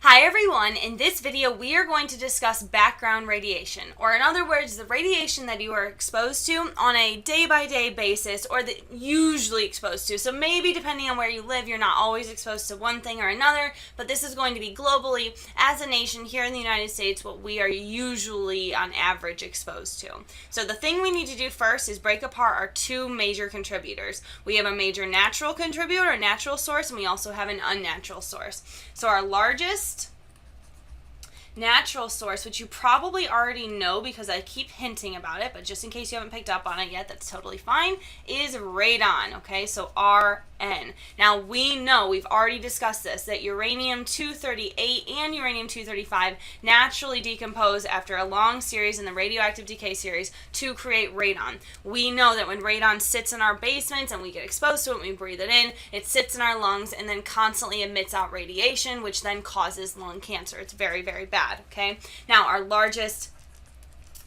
Hi everyone, in this video we are going to discuss background radiation, or in other words, the radiation that you are exposed to on a day-by-day basis, or that usually exposed to. So maybe depending on where you live, you're not always exposed to one thing or another, but this is going to be globally, as a nation here in the United States, what we are usually on average exposed to. So the thing we need to do first is break apart our two major contributors. We have a major natural contributor, a natural source, and we also have an unnatural source. So our largest natural source, which you probably already know because I keep hinting about it, but just in case you haven't picked up on it yet, that's totally fine, is radon, okay? So Rn. Now we know, we've already discussed this, that uranium-238 and uranium-235 naturally decompose after a long series in the radioactive decay series to create radon. We know that when radon sits in our basements and we get exposed to it and we breathe it in, it sits in our lungs and then constantly emits out radiation, which then causes lung cancer. It's very, very bad, okay? Now, our largest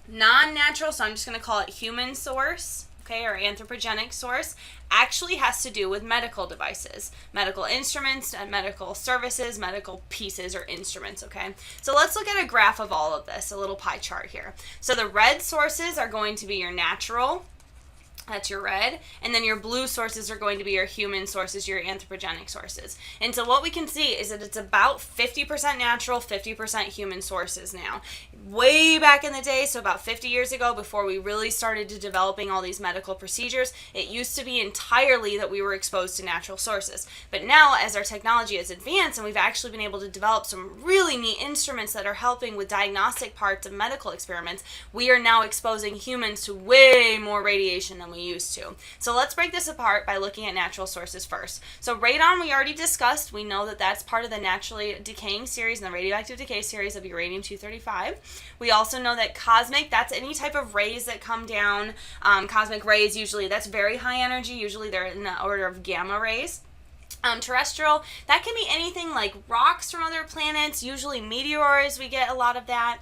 non-natural, so I'm just going to call it human source, okay, or anthropogenic source, actually has to do with medical devices, medical instruments, and medical services, medical pieces or instruments, okay? So let's look at a graph of all of this, a little pie chart here. So the red sources are going to be your natural, that's your red, and then your blue sources are going to be your human sources, your anthropogenic sources. And so what we can see is that it's about 50% natural, 50% human sources now. Way back in the day, so about 50 years ago, before we really started to developing all these medical procedures, it used to be entirely that we were exposed to natural sources. But now, as our technology has advanced and we've actually been able to develop some really neat instruments that are helping with diagnostic parts of medical experiments, we are now exposing humans to way more radiation than we used to. So let's break this apart by looking at natural sources first. So radon we already discussed. We know that that's part of the naturally decaying series and the radioactive decay series of uranium-235. We also know that cosmic, that's any type of rays that come down. Cosmic rays, usually that's very high energy. Usually they're in the order of gamma rays. Terrestrial, that can be anything like rocks from other planets, usually meteors, we get a lot of that.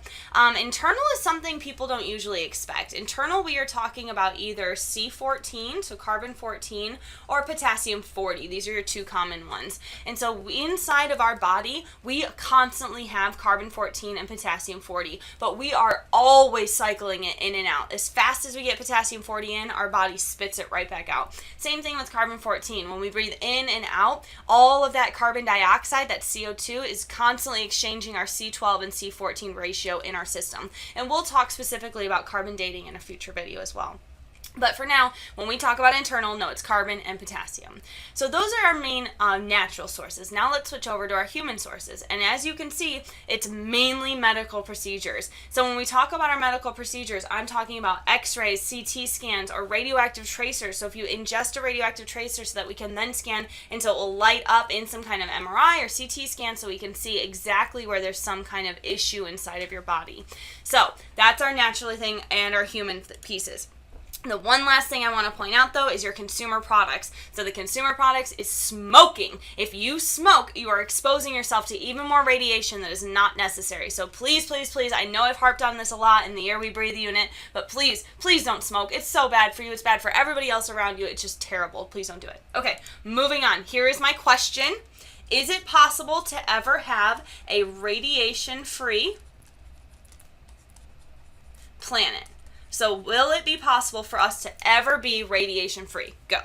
Internal is something people don't usually expect. Internal, we are talking about either C14, so carbon 14, or potassium 40. These are your two common ones. And so inside of our body, we constantly have carbon 14 and potassium 40, but we are always cycling it in and out. As fast as we get potassium 40 in, our body spits it right back out. Same thing with carbon 14. When we breathe in and out, all of that carbon dioxide, that CO2, is constantly exchanging our C12 and C14 ratio in our system. And we'll talk specifically about carbon dating in a future video as well. But for now, when we talk about internal, no, it's carbon and potassium. So those are our main natural sources. Now let's switch over to our human sources. And as you can see, it's mainly medical procedures. So when we talk about our medical procedures, I'm talking about x-rays, CT scans, or radioactive tracers. So if you ingest a radioactive tracer so that we can then scan until it will light up in some kind of MRI or CT scan so we can see exactly where there's some kind of issue inside of your body. So that's our natural thing and our human pieces. The one last thing I want to point out, though, is your consumer products. So the consumer products is smoking. If you smoke, you are exposing yourself to even more radiation that is not necessary. So please, please, please, I know I've harped on this a lot in the Air We Breathe unit, but please, please don't smoke. It's so bad for you. It's bad for everybody else around you. It's just terrible. Please don't do it. Okay, moving on. Here is my question. Is it possible to ever have a radiation-free planet? So will it be possible for us to ever be radiation free? Go.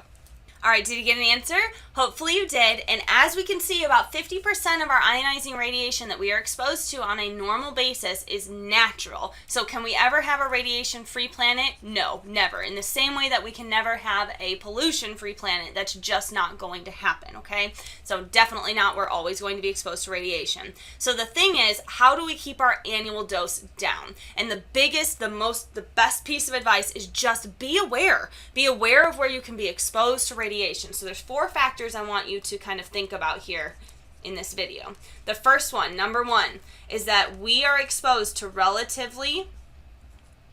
All right, did you get an answer? Hopefully you did. And as we can see, about 50% of our ionizing radiation that we are exposed to on a normal basis is natural. So can we ever have a radiation-free planet? No, never. In the same way that we can never have a pollution-free planet, that's just not going to happen, okay? So definitely not. We're always going to be exposed to radiation. So the thing is, how do we keep our annual dose down? And the biggest, the best piece of advice is just be aware. Be aware of where you can be exposed to radiation. So there's 4 factors I want you to kind of think about here in this video. The first one, number 1, is that we are exposed to relatively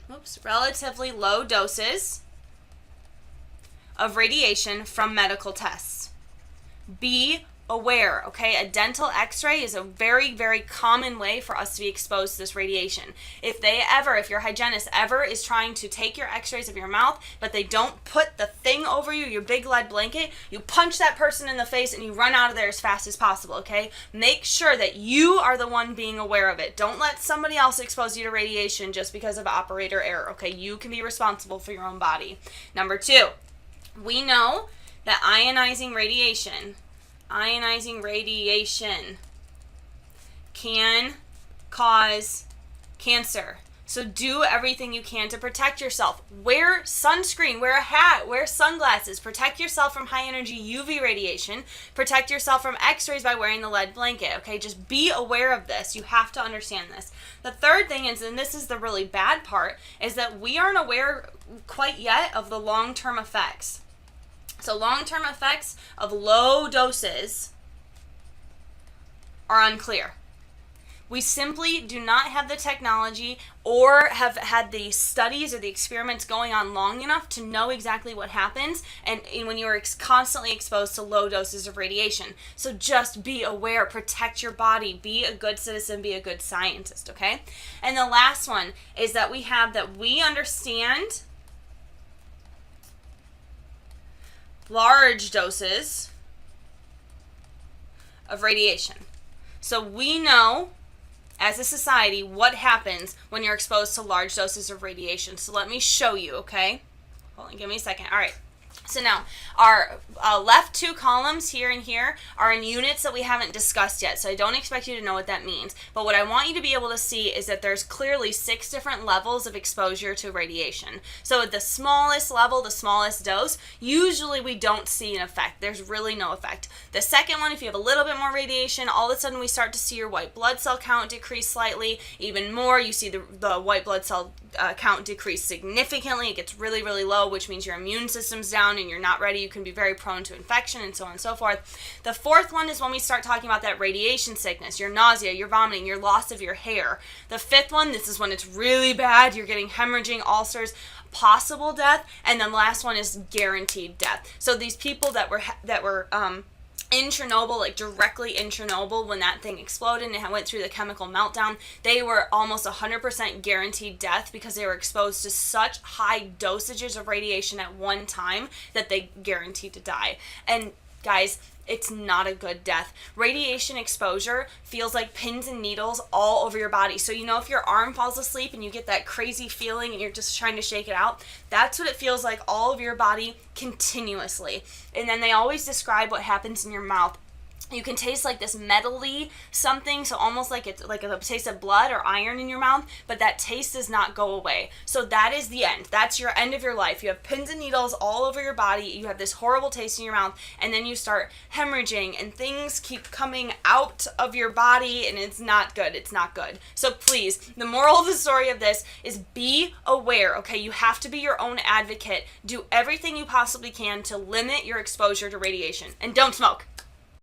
low doses of radiation from medical tests. Be aware, okay? A dental x-ray is a very, very common way for us to be exposed to this radiation. If your hygienist ever is trying to take your x-rays of your mouth, but they don't put the thing over you, your big lead blanket, you punch that person in the face and you run out of there as fast as possible, okay? Make sure that you are the one being aware of it. Don't let somebody else expose you to radiation just because of operator error, okay? You can be responsible for your own body. Number 2, we know that ionizing radiation can cause cancer. So do everything you can to protect yourself. Wear sunscreen, wear a hat, wear sunglasses. Protect yourself from high energy UV radiation. Protect yourself from x-rays by wearing the lead blanket, okay? Just be aware of this. You have to understand this. The third thing is, and this is the really bad part, is that we aren't aware quite yet of the long-term effects. So long-term effects of low doses are unclear. We simply do not have the technology or have had the studies or the experiments going on long enough to know exactly what happens and when you are constantly exposed to low doses of radiation. So just be aware, protect your body, be a good citizen, be a good scientist, okay? And the last one is that we understand large doses of radiation. So we know as a society what happens when you're exposed to large doses of radiation. So let me show you, okay? Hold on, give me a second. All right. So now, our left 2 columns here and here are in units that we haven't discussed yet, so I don't expect you to know what that means. But what I want you to be able to see is that there's clearly 6 different levels of exposure to radiation. So at the smallest level, the smallest dose, usually we don't see an effect. There's really no effect. The second one, if you have a little bit more radiation, all of a sudden we start to see your white blood cell count decrease slightly. Even more, you see the white blood cell count decrease significantly. It gets really, really low, which means your immune system's down and you're not ready. You can be very prone to infection and so on and so forth. The fourth one is when we start talking about that radiation sickness, your nausea, your vomiting, your loss of your hair. The fifth one, this is when it's really bad. You're getting hemorrhaging, ulcers, possible death. And then the last one is guaranteed death. So these people that were in Chernobyl, like directly in Chernobyl when that thing exploded and it went through the chemical meltdown, they were almost 100% guaranteed death because they were exposed to such high dosages of radiation at one time that they guaranteed to die. And guys, it's not a good death. Radiation exposure feels like pins and needles all over your body. So if your arm falls asleep and you get that crazy feeling and you're just trying to shake it out, that's what it feels like all over your body continuously. And then they always describe what happens in your mouth. You can taste like this metally something, so almost like it's like a taste of blood or iron in your mouth, but that taste does not go away. So that is the end. That's your end of your life. You have pins and needles all over your body. You have this horrible taste in your mouth, and then you start hemorrhaging, and things keep coming out of your body, and it's not good. It's not good. So please, the moral of the story of this is be aware, okay? You have to be your own advocate. Do everything you possibly can to limit your exposure to radiation, and don't smoke.